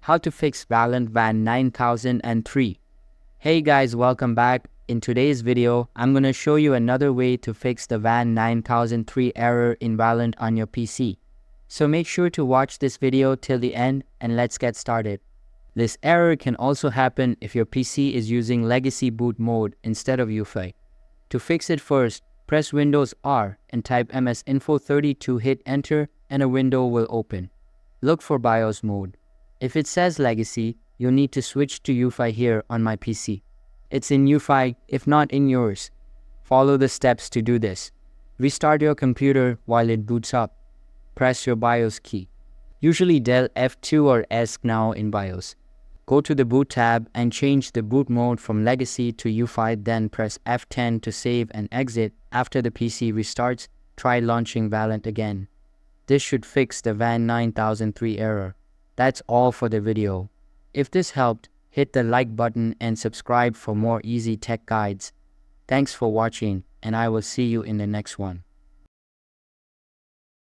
how to fix Valorant VAN 9003. Hey guys, welcome back. In today's video, I'm gonna show you another way to fix the VAN 9003 error in Valorant on your PC. So make sure to watch this video till the end and let's get started. This error can also happen if your PC is using legacy boot mode instead of UEFI. To fix it first, press Windows R and type msinfo30 to hit enter and a window will open. Look for BIOS mode. If it says legacy, you'll need to switch to UEFI here on my PC. It's in UEFI, if not in yours. Follow the steps to do this. Restart your computer while it boots up. Press your BIOS key. Usually Del F2 or ESC now in BIOS. Go to the boot tab and change the boot mode from legacy to UEFI, then press F10 to save and exit. After the PC restarts, try launching Valorant again. This should fix the VAN 9003 error. That's all for the video. If this helped, hit the like button and subscribe for more easy tech guides. Thanks for watching, and I will see you in the next one.